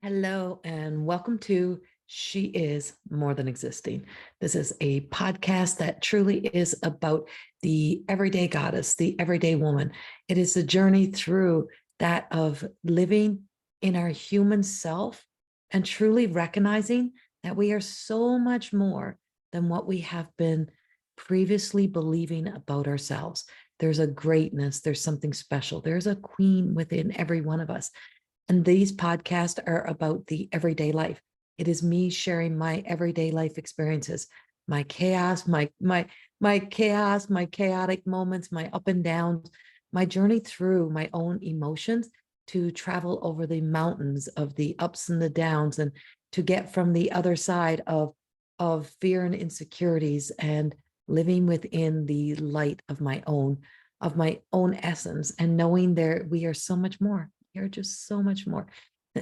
Hello, and welcome to She Is More Than Existing. This is a podcast that truly is about the everyday goddess, the everyday woman. It is a journey through that of living in our human self and truly recognizing that we are so much more than what we have been previously believing about ourselves. There's a greatness, there's something special, there's a queen within every one of us. And these podcasts are about the everyday life. It is me sharing my everyday life experiences, my chaos, my chaos, my chaotic moments, my up and downs, my journey through my own emotions to travel over the mountains of the ups and the downs and to get from the other side of fear and insecurities and living within the light of my own essence and knowing there we are so much more. You're just so much more.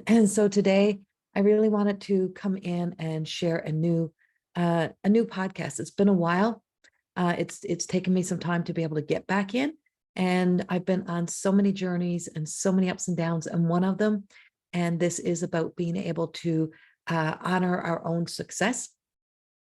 And so today I really wanted to come in and share a new podcast. It's been a while. It's taken me some time to be able to get back in. And I've been on so many journeys and so many ups and downs. And one of them, and this is about being able to honor our own success.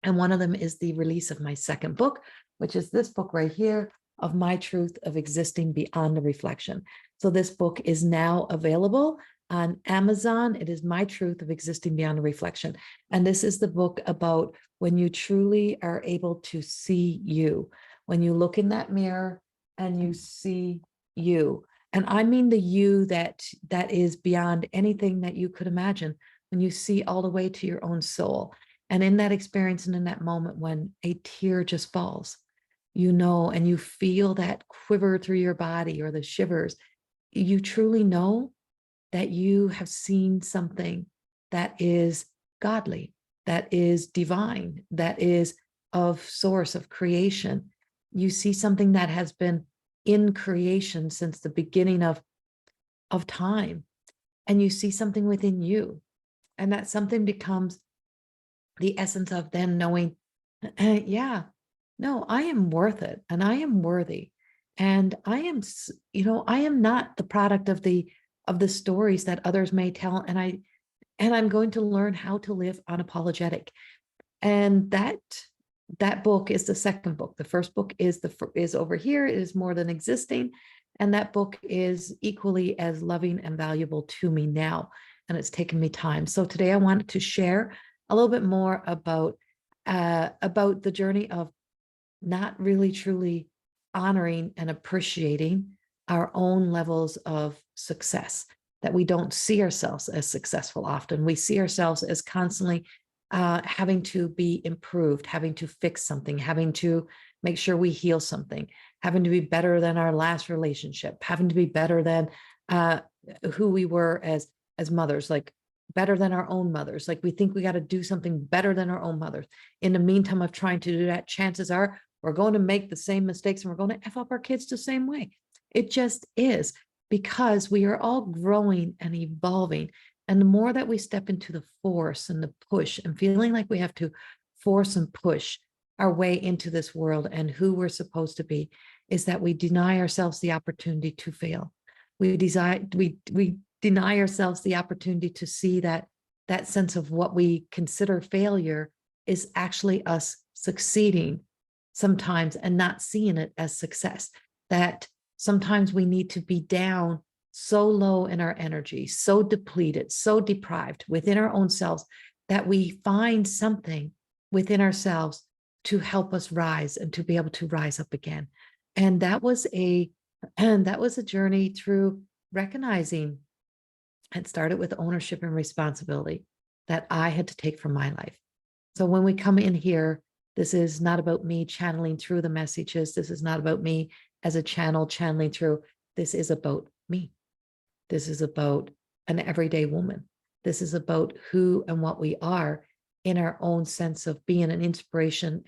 And one of them is the release of my second book, which is this book right here, Of My Truth of Existing Beyond the Reflection. So this book is now available on Amazon. It is My Truth of Existing Beyond the Reflection. And this is the book about when you truly are able to see you, when you look in that mirror and you see you. And I mean the you that is beyond anything that you could imagine, when you see all the way to your own soul. And in that experience and in that moment when a tear just falls, and you feel that quiver through your body or the shivers, you truly know that you have seen something that is godly, that is divine, that is of source of creation. You see something that has been in creation since the beginning of time, and you see something within you, and that something becomes the essence of then knowing, yeah, no, I am worth it and I am worthy. And I am not the product of the stories that others may tell. And I'm going to learn how to live unapologetic. And that book is the second book. The first book is over here. It is More Than Existing. And that book is equally as loving and valuable to me now. And it's taken me time. So today I wanted to share a little bit more about the journey of not really truly honoring and appreciating our own levels of success, that we don't see ourselves as successful often. We see ourselves as constantly having to be improved, having to fix something, having to make sure we heal something, having to be better than our last relationship, having to be better than who we were as mothers, like better than our own mothers. Like we think we got to do something better than our own mothers. In the meantime of trying to do that, chances are we're going to make the same mistakes and we're going to F up our kids the same way. It just is, because we are all growing and evolving. And the more that we step into the force and the push and feeling like we have to force and push our way into this world and who we're supposed to be, is that we deny ourselves the opportunity to fail. We deny ourselves the opportunity to see that sense of what we consider failure is actually us succeeding sometimes and not seeing it as success. That sometimes we need to be down so low in our energy, so depleted, so deprived within our own selves, that we find something within ourselves to help us rise and to be able to rise up again. And that was a journey through recognizing. It started with ownership and responsibility that I had to take from my life. So when we come in here, this is not about me channeling through the messages. This is not about me as a channel channeling through. This is about me. This is about an everyday woman. This is about who and what we are in our own sense of being an inspiration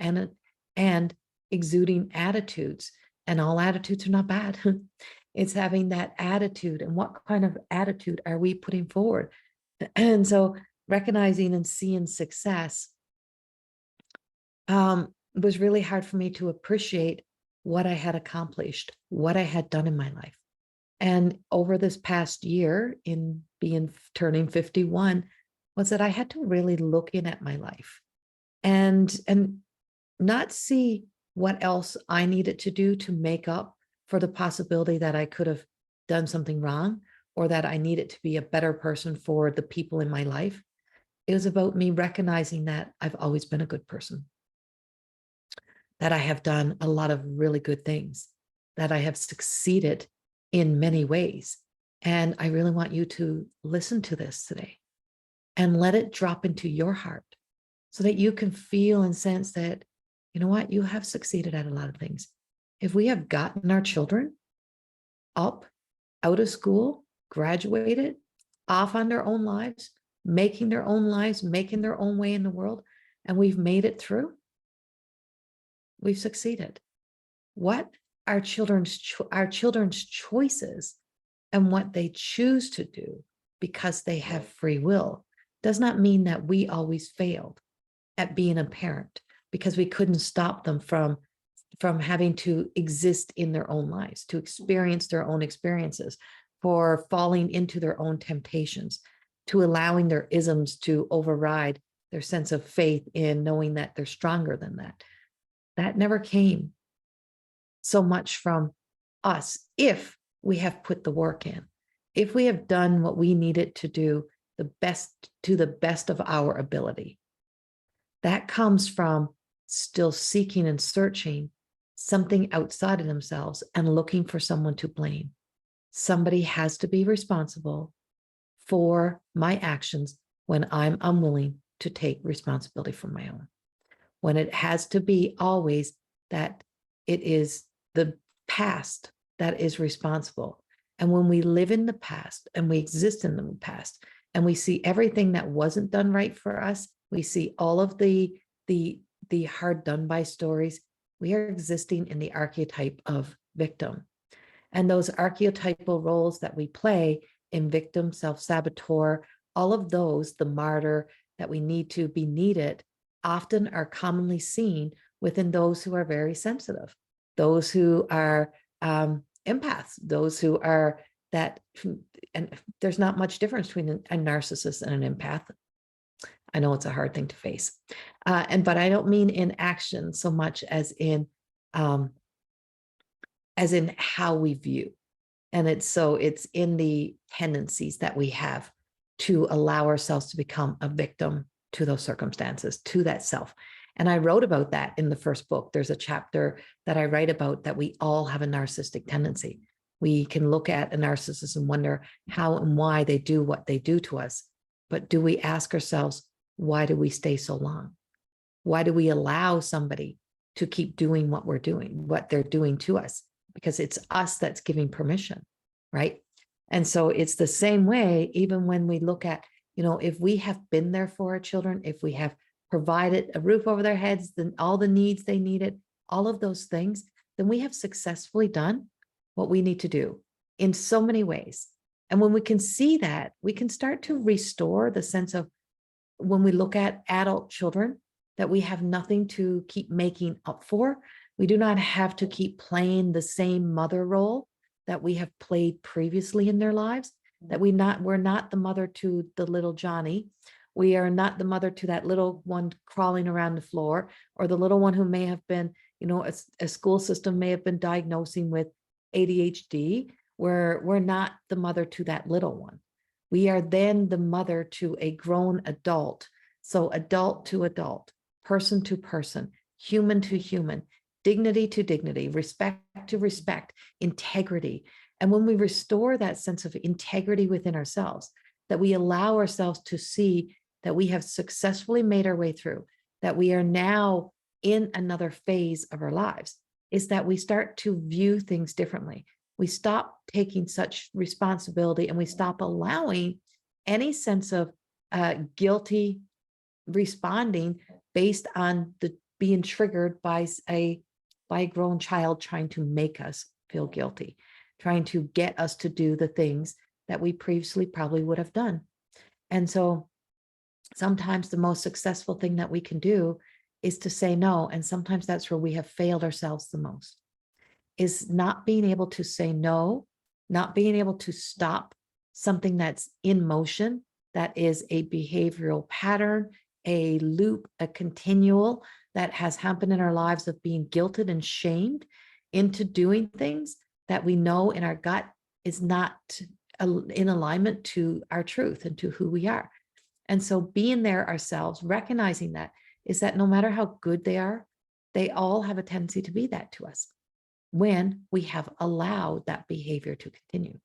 and exuding attitudes. And all attitudes are not bad. It's having that attitude, and what kind of attitude are we putting forward? And so recognizing and seeing success was really hard for me to appreciate what I had accomplished, what I had done in my life. And over this past year, in turning 51, was that I had to really look in at my life and not see what else I needed to do to make up for the possibility that I could have done something wrong, or that I needed to be a better person for the people in my life. It was about me recognizing that I've always been a good person, that I have done a lot of really good things, that I have succeeded in many ways. And I really want you to listen to this today and let it drop into your heart so that you can feel and sense that, you know what, you have succeeded at a lot of things. If we have gotten our children up, out of school, graduated, off on their own lives, making their own lives, making their own way in the world, and we've made it through, we've succeeded. What our children's choices and what they choose to do because they have free will does not mean that we always failed at being a parent, because we couldn't stop them from having to exist in their own lives, to experience their own experiences, for falling into their own temptations, to allowing their isms to override their sense of faith in knowing that they're stronger than that. That never came so much from us if we have put the work in, if we have done what we needed to do to the best of our ability. That comes from still seeking and searching something outside of themselves and looking for someone to blame. Somebody has to be responsible for my actions when I'm unwilling to take responsibility for my own. When it has to be always that it is the past that is responsible. And when we live in the past and we exist in the past and we see everything that wasn't done right for us, we see all of the hard done by stories, we are existing in the archetype of victim. And those archetypal roles that we play in victim, self-saboteur, all of those, the martyr, that we need to be needed, often are commonly seen within those who are very sensitive, those who are empaths, those who are that, and there's not much difference between a narcissist and an empath. I know it's a hard thing to face. But I don't mean in action so much as in how we view. And it's in the tendencies that we have to allow ourselves to become a victim to those circumstances, to that self. And I wrote about that in the first book. There's a chapter that I write about that we all have a narcissistic tendency. We can look at a narcissist and wonder how and why they do what they do to us. But do we ask ourselves, why do we stay so long? Why do we allow somebody to keep doing what we're doing, what they're doing to us? Because it's us that's giving permission, right? And so it's the same way, even when we look at, if we have been there for our children, if we have provided a roof over their heads, then all the needs they needed, all of those things, then we have successfully done what we need to do in so many ways. And when we can see that, we can start to restore the sense of, when we look at adult children, that we have nothing to keep making up for. We do not have to keep playing the same mother role that we have played previously in their lives, that we're not the mother to the little Johnny. We are not the mother to that little one crawling around the floor, or the little one who may have been, a school system may have been diagnosing with ADHD, where we're not the mother to that little one. We are then the mother to a grown adult. So adult to adult, person to person, human to human, dignity to dignity, respect to respect, integrity. And when we restore that sense of integrity within ourselves, that we allow ourselves to see that we have successfully made our way through, that we are now in another phase of our lives, is that we start to view things differently. We stop taking such responsibility, and we stop allowing any sense of guilty responding based on the being triggered by a grown child trying to make us feel guilty, trying to get us to do the things that we previously probably would have done. And so sometimes the most successful thing that we can do is to say no. And sometimes that's where we have failed ourselves the most, is not being able to say no not being able to stop something that's in motion, that is a behavioral pattern, a loop, a continual that has happened in our lives of being guilted and shamed into doing things that we know in our gut is not in alignment to our truth and to who we are. And so being there ourselves, recognizing that, is that no matter how good they are, they all have a tendency to be that to us when we have allowed that behavior to continue.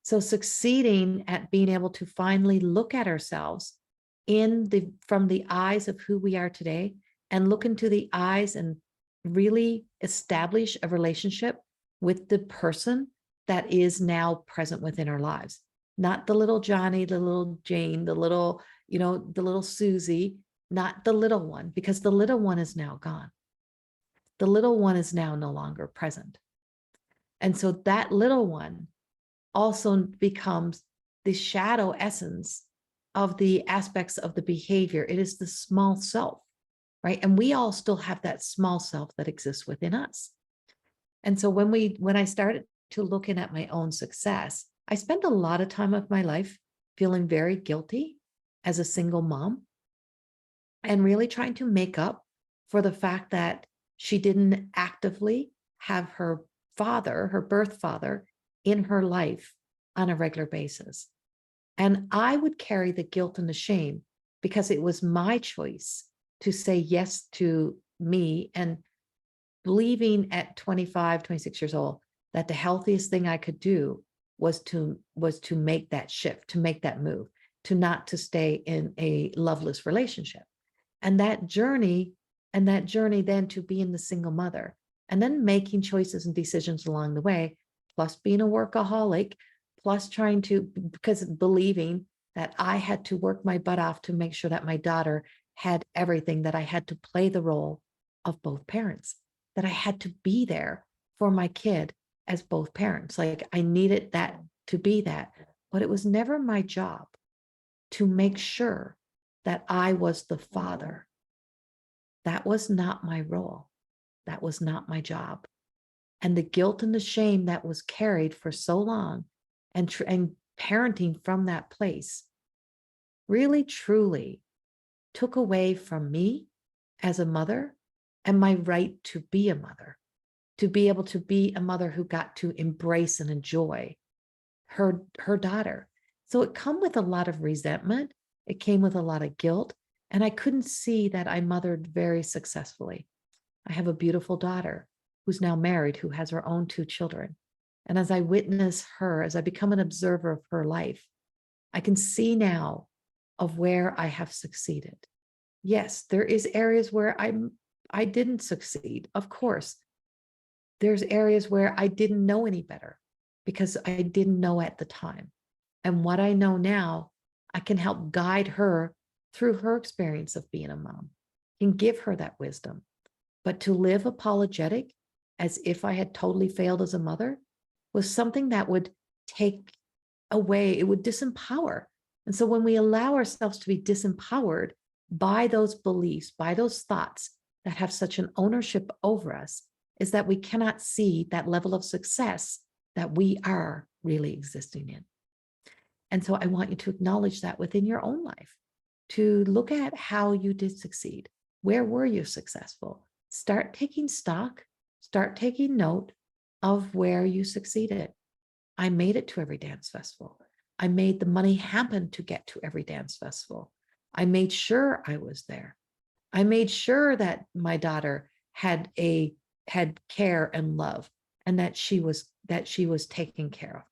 So succeeding at being able to finally look at ourselves from the eyes of who we are today, and look into the eyes and really establish a relationship with the person that is now present within our lives. Not the little Johnny, the little Jane, the little, the little Susie, not the little one, because the little one is now gone. The little one is now no longer present. And so that little one also becomes the shadow essence of the aspects of the behavior. It is the small self, right? And we all still have that small self that exists within us. And so when I started to looking at my own success, I spent a lot of time of my life feeling very guilty as a single mom, and really trying to make up for the fact that she didn't actively have her father, her birth father, in her life on a regular basis. And I would carry the guilt and the shame because it was my choice to say yes to me, and believing at 25, 26 years old that the healthiest thing I could do was to make that shift, to make that move, to stay in a loveless relationship. And that journey then to being the single mother, and then making choices and decisions along the way, plus being a workaholic, plus because believing that I had to work my butt off to make sure that my daughter had everything, that I had to play the role of both parents, that I had to be there for my kid as both parents. Like I needed that to be that, but it was never my job to make sure that I was the father. That was not my role. That was not my job. And the guilt and the shame that was carried for so long, and parenting from that place, really truly took away from me as a mother and my right to be a mother, to be able to be a mother who got to embrace and enjoy her daughter. So it came with a lot of resentment. It came with a lot of guilt. And I couldn't see that I mothered very successfully. I have a beautiful daughter who's now married, who has her own 2 children. And as I witness her, as I become an observer of her life, I can see now of where I have succeeded. Yes, there is areas where I didn't succeed. Of course, there's areas where I didn't know any better because I didn't know at the time. And what I know now, I can help guide her through her experience of being a mom, and give her that wisdom. But to live apologetic as if I had totally failed as a mother was something that would take away, it would disempower. And so when we allow ourselves to be disempowered by those beliefs, by those thoughts that have such an ownership over us, is that we cannot see that level of success that we are really existing in. And so I want you to acknowledge that within your own life, to look at how you did succeed. Where were you successful? Start taking stock, start taking note of where you succeeded. I made it to every dance festival. I made the money happen to get to every dance festival. I made sure I was there. I made sure that my daughter had care and love, and that she was taken care of.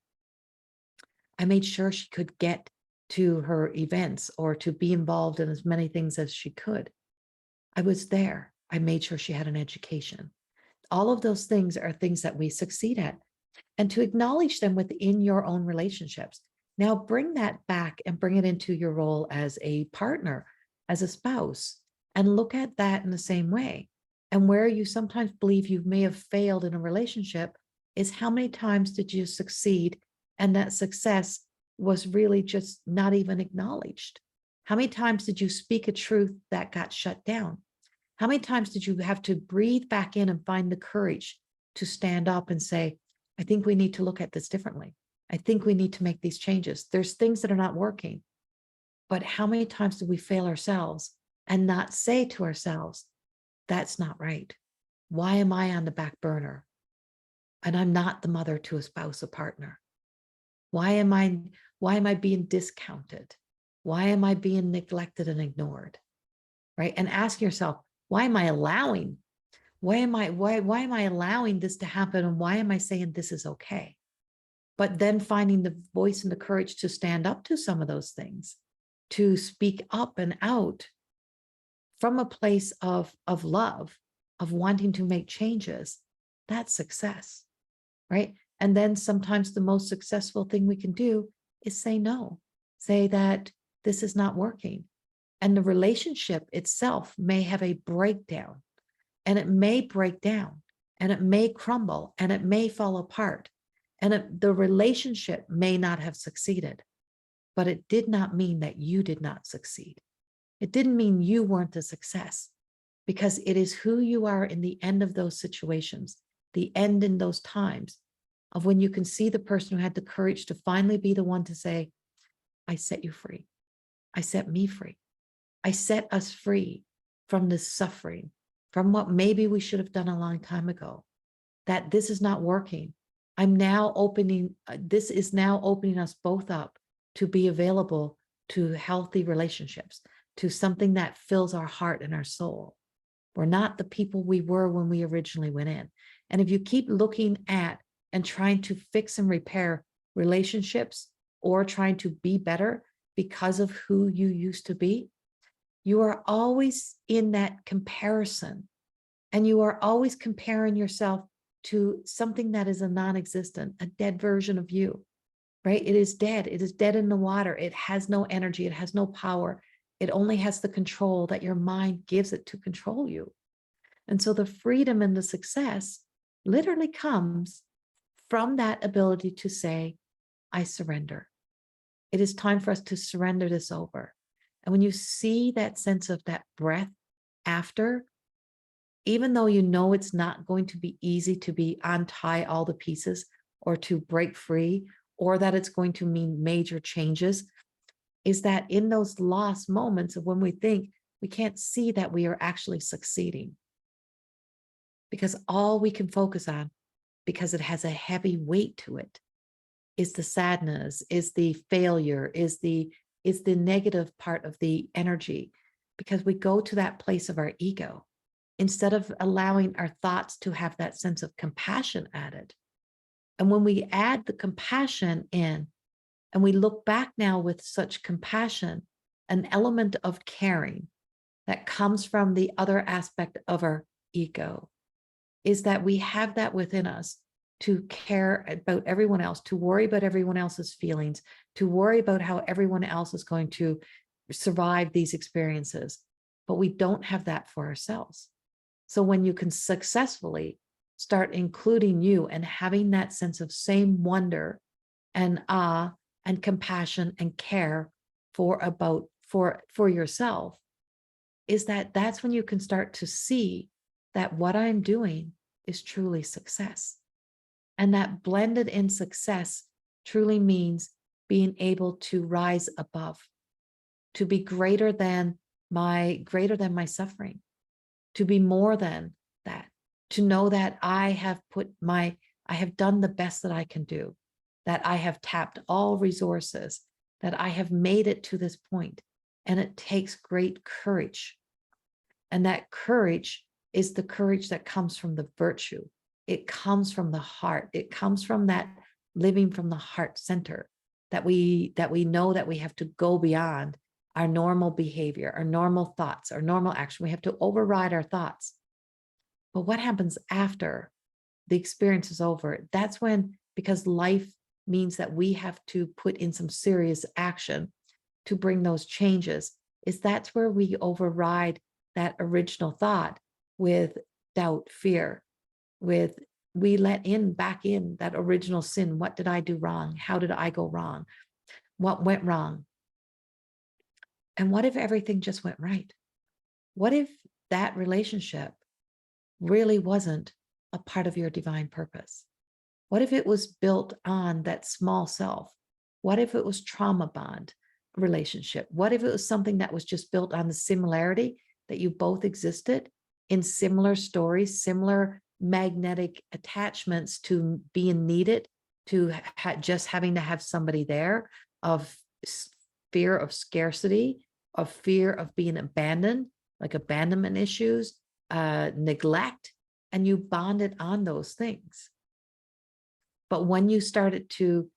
I made sure she could get to her events or to be involved in as many things as she could. I was there. I made sure she had an education. All of those things are things that we succeed at, and to acknowledge them within your own relationships. Now bring that back and bring it into your role as a partner, as a spouse, and look at that in the same way. And where you sometimes believe you may have failed in a relationship is how many times did you succeed and that success was really just not even acknowledged? How many times did you speak a truth that got shut down? How many times did you have to breathe back in and find the courage to stand up and say, I think we need to look at this differently. I think we need to make these changes. There's things that are not working. But how many times do we fail ourselves and not say to ourselves, that's not right? Why am I on the back burner? And I'm not the mother to a spouse, a partner. Why am I being discounted? Why am I being neglected and ignored? Right? And ask yourself, why am I allowing this to happen? And why am I saying this is okay? But then finding the voice and the courage to stand up to some of those things, to speak up and out from a place of love, of wanting to make changes. That's success, right? And then sometimes the most successful thing we can do is say no, say that this is not working. And the relationship itself may have a breakdown, and it may break down, and it may crumble, and it may fall apart, and the relationship may not have succeeded, but it did not mean that you did not succeed. It didn't mean you weren't a success, because it is who you are in the end of those situations, the end in those times of when you can see the person who had the courage to finally be the one to say, I set you free. I set me free. I set us free from this suffering, from what maybe we should have done a long time ago, that this is not working. This is now opening us both up to be available to healthy relationships, to something that fills our heart and our soul. We're not the people we were when we originally went in. And if you keep looking at and trying to fix and repair relationships or trying to be better because of who you used to be, you are always in that comparison, and you are always comparing yourself to something that is a non-existent, a dead version of you, right? It is dead. It is dead in the water. It has no energy. It has no power. It only has the control that your mind gives it to control you. And so the freedom and the success literally comes from that ability to say, I surrender. It is time for us to surrender this over. And when you see that sense of that breath after, even though you know it's not going to be easy to untie all the pieces or to break free, or that it's going to mean major changes, is that in those lost moments of when we think we can't see that we are actually succeeding, because all we can focus on, because it has a heavy weight to it, is the sadness, is the failure, is the negative part of the energy, because we go to that place of our ego instead of allowing our thoughts to have that sense of compassion added. And when we add the compassion in, and we look back now with such compassion, an element of caring that comes from the other aspect of our ego, is that we have that within us to care about everyone else, to worry about everyone else's feelings, to worry about how everyone else is going to survive these experiences. But we don't have that for ourselves. So when you can successfully start including you and having that sense of same wonder and awe and compassion and care for yourself, is that's when you can start to see that what I'm doing is truly success. And that blended in success truly means being able to rise above, to be greater than my suffering, to be more than that, to know that I have done the best that I can do, that I have tapped all resources, that I have made it to this point. And it takes great courage. And that courage is the courage that comes from the virtue. It comes from the heart. It comes from that living from the heart center, that we know that we have to go beyond our normal behavior, our normal thoughts, our normal action. We have to override our thoughts. But what happens after the experience is over? That's when, because life means that we have to put in some serious action to bring those changes, that's where we override that original thought with doubt, fear, we let back in that original sin. What did I do wrong? How did I go wrong? What went wrong? And what if everything just went right? What if that relationship really wasn't a part of your divine purpose? What if it was built on that small self? What if it was trauma bond relationship? What if it was something that was just built on the similarity that you both existed in similar stories, similar magnetic attachments to being needed, to just having to have somebody there, of fear of scarcity, of fear of being abandoned, like abandonment issues, neglect, and you bonded on those things. But when you started to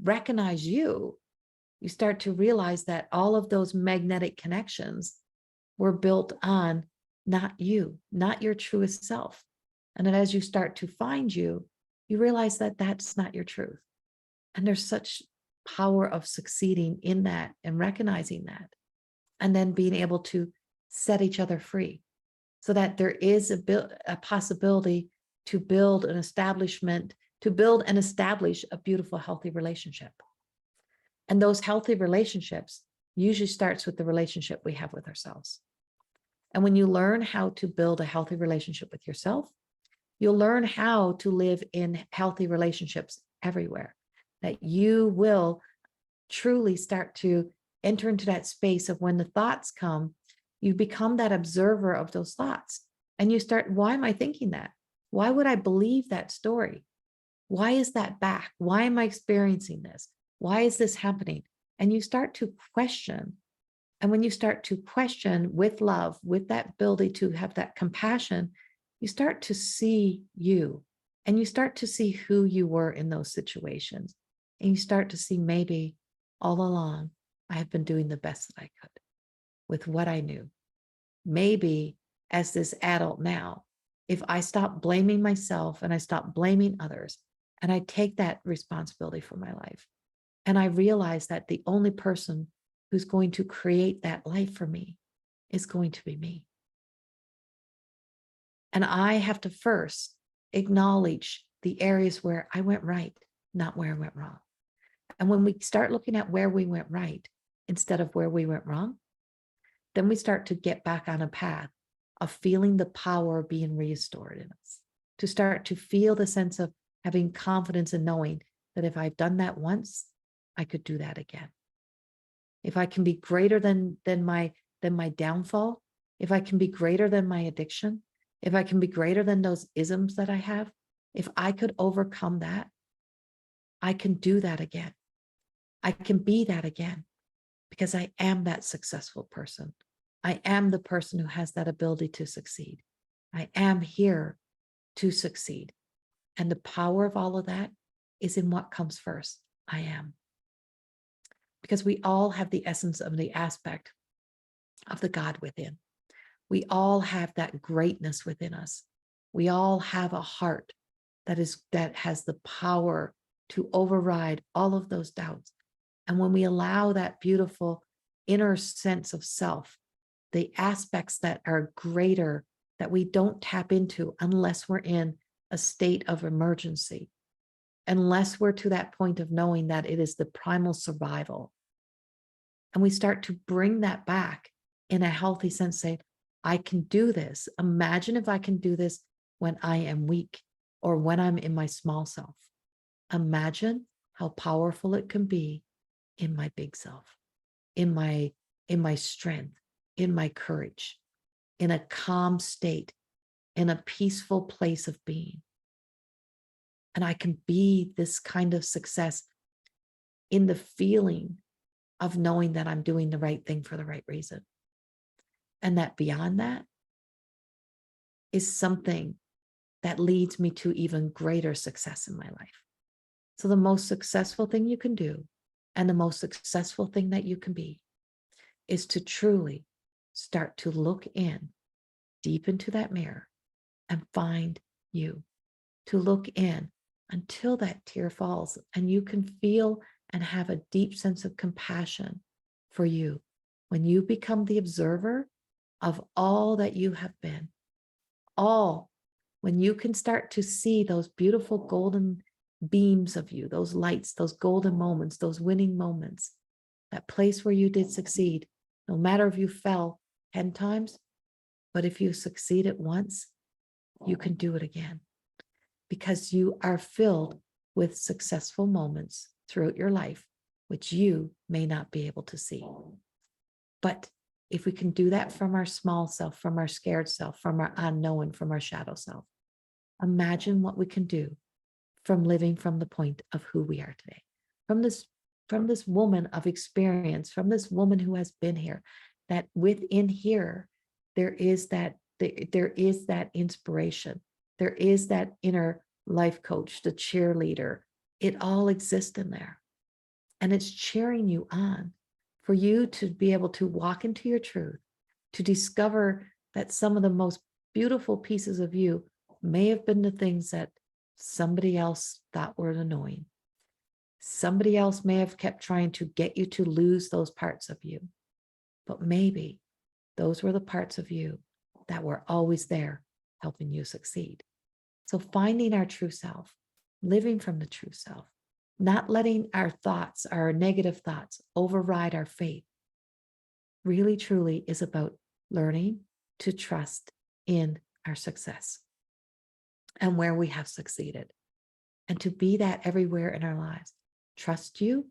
recognize you start to realize that all of those magnetic connections were built on not you, not your truest self. And then as you start to find you, you realize that that's not your truth. And there's such power of succeeding in that and recognizing that, and then being able to set each other free so that there is a possibility to build an establishment, to build and establish a beautiful, healthy relationship. And those healthy relationships usually starts with the relationship we have with ourselves. And when you learn how to build a healthy relationship with yourself, you'll learn how to live in healthy relationships everywhere, that you will truly start to enter into that space of when the thoughts come, you become that observer of those thoughts. And you start, why am I thinking that? Why would I believe that story? Why is that back? Why am I experiencing this? Why is this happening? And you start to question. And when you start to question with love, with that ability to have that compassion, you start to see you, and you start to see who you were in those situations. And you start to see, maybe all along, I have been doing the best that I could with what I knew. Maybe as this adult now, if I stop blaming myself and I stop blaming others, and I take that responsibility for my life, and I realize that the only person who's going to create that life for me is going to be me. And I have to first acknowledge the areas where I went right, not where I went wrong. And when we start looking at where we went right instead of where we went wrong, then we start to get back on a path of feeling the power being restored in us, to start to feel the sense of having confidence in knowing that if I've done that once, I could do that again. If I can be greater than my downfall, if I can be greater than my addiction, if I can be greater than those isms that I have, if I could overcome that, I can do that again. I can be that again, because I am that successful person. I am the person who has that ability to succeed. I am here to succeed. And the power of all of that is in what comes first. I am. Because we all have the essence of the aspect of the God within. We all have that greatness within us. We all have a heart that has the power to override all of those doubts. And when we allow that beautiful inner sense of self, the aspects that are greater that we don't tap into unless we're in a state of emergency, unless we're to that point of knowing that it is the primal survival. And we start to bring that back in a healthy sense, say, I can do this. Imagine if I can do this when I am weak or when I'm in my small self. Imagine how powerful it can be in my big self, in my strength, in my courage, in a calm state, in a peaceful place of being. And I can be this kind of success in the feeling of knowing that I'm doing the right thing for the right reason. And that beyond that is something that leads me to even greater success in my life. So the most successful thing you can do, and the most successful thing that you can be, is to truly start to look in deep into that mirror and find you, to look in until that tear falls and you can feel and have a deep sense of compassion for you. When you become the observer of all that you have been, when you can start to see those beautiful golden beams of you, those lights, those golden moments, those winning moments, that place where you did succeed, no matter if you fell 10 times, but if you succeeded once, you can do it again. because you are filled with successful moments throughout your life, which you may not be able to see. But if we can do that from our small self, from our scared self, from our unknown, from our shadow self, imagine what we can do from living from the point of who we are today, from this woman of experience, from this woman who has been here, that within here, there is that inspiration. There is that inner life coach, the cheerleader. It all exists in there. And it's cheering you on for you to be able to walk into your truth, to discover that some of the most beautiful pieces of you may have been the things that somebody else thought were annoying. Somebody else may have kept trying to get you to lose those parts of you. But maybe those were the parts of you that were always there helping you succeed. So finding our true self, living from the true self, not letting our thoughts, our negative thoughts, override our faith, really truly is about learning to trust in our success and where we have succeeded, and to be that everywhere in our lives. Trust you,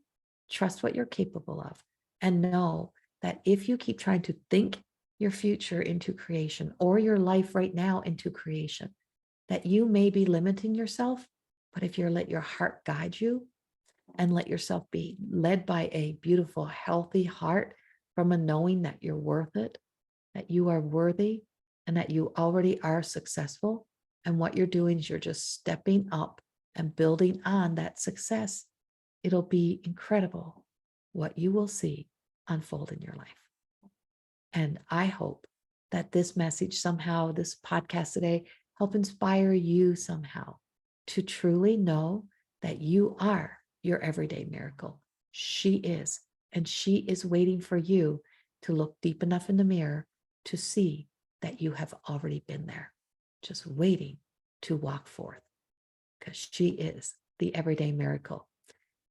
trust what you're capable of, and know that if you keep trying to think your future into creation or your life right now into creation, that you may be limiting yourself. But if you let your heart guide you and let yourself be led by a beautiful, healthy heart from a knowing that you're worth it, that you are worthy, and that you already are successful, and what you're doing is you're just stepping up and building on that success, it'll be incredible what you will see unfold in your life. And I hope that this message somehow, this podcast today, help inspire you somehow to truly know that you are your everyday miracle. She is, and she is waiting for you to look deep enough in the mirror to see that you have already been there, just waiting to walk forth, because she is the everyday miracle.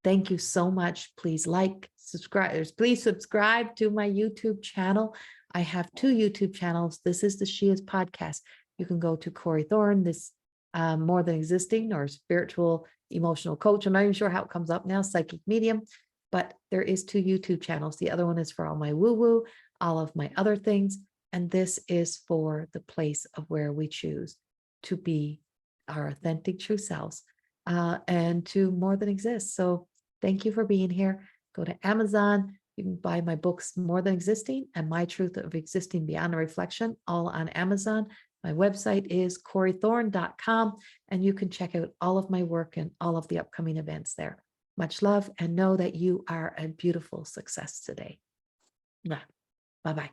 Thank you so much. Please like, subscribe. Please subscribe to my YouTube channel. I have 2 YouTube channels. This is the She Is podcast. You can go to Corrie Thorne, this More Than Existing, or spiritual emotional coach. I'm not even sure how it comes up now, psychic medium, but there is 2 YouTube channels. The other one is for all my woo-woo, all of my other things. And this is for the place of where we choose to be our authentic true selves and to more than exist. So thank you for being here. Go to Amazon. You can buy my books, More Than Existing and My Truth of Existing Beyond the Reflection, all on Amazon. My website is corriethorne.com, and you can check out all of my work and all of the upcoming events there. Much love, and know that you are a beautiful success today. Bye-bye.